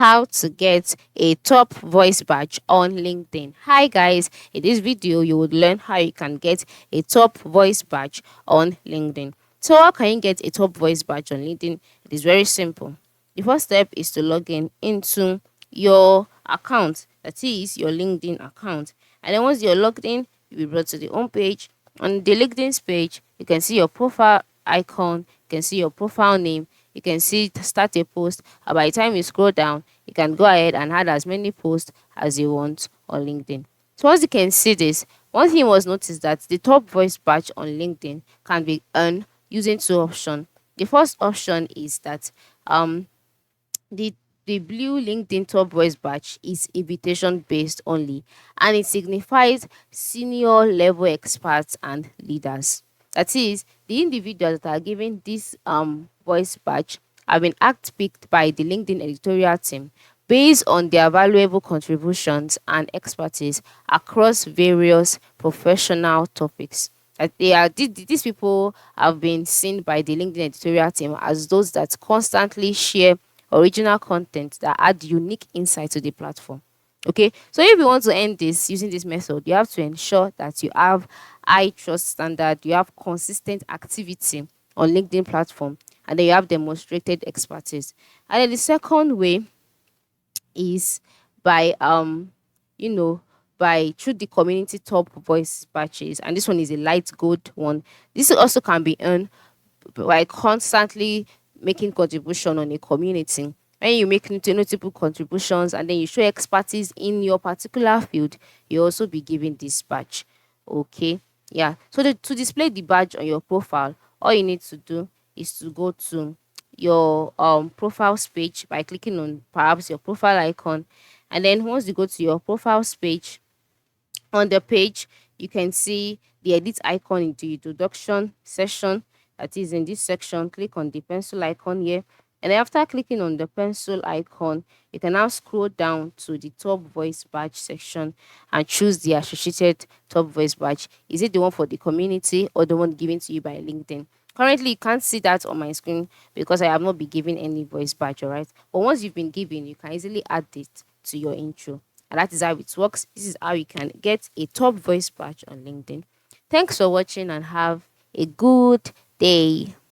How to get a top voice badge on LinkedIn. Hi guys, in this video you would learn how you can get a top voice badge on LinkedIn. So how can you get a top voice badge on LinkedIn? It is very simple. The first step is to log in into your account, that is your LinkedIn account. And then once you're logged in, you'll be brought to the home page. On the LinkedIn page, you can see your profile icon, you can see your profile name, you can see start a post. And by the time you scroll down, you can go ahead and add as many posts as you want on LinkedIn. So once you can see this, one thing you must notice that the top voice badge on LinkedIn can be earned using two options. The first option is that um the the blue LinkedIn top voice badge is invitation based only, and it signifies senior level experts and leaders. That is, the individuals that are given this voice badge have been picked by the LinkedIn editorial team based on their valuable contributions and expertise across various professional topics. That these people have been seen by the LinkedIn editorial team as those that constantly share original content that add unique insight to the platform. Okay, so if you want to end this using this method, you have to ensure that you have high trust standard, you have consistent activity on LinkedIn platform, and then you have demonstrated expertise. And then the second way is by you know by through the community top voice patches, and this one is a light gold one. This also can be earned by constantly making contribution on a community. When you make notable contributions and then you show expertise in your particular field, you also be given this badge. Okay, yeah. So to display the badge on your profile, all you need to do is to go to your profiles page by clicking on perhaps your profile icon, and then once you go to your profiles page, on the page, you can see the edit icon in the introduction section. That is, in this section, click on the pencil icon here. And after clicking on the pencil icon, you can now scroll down to the top voice badge section and choose the associated top voice badge. Is it the one for the community or the one given to you by LinkedIn? Currently, you can't see that on my screen because I have not been given any voice badge, all right? But once you've been given, you can easily add it to your intro. And that is how it works. This is how you can get a top voice badge on LinkedIn. Thanks for watching and have a good day.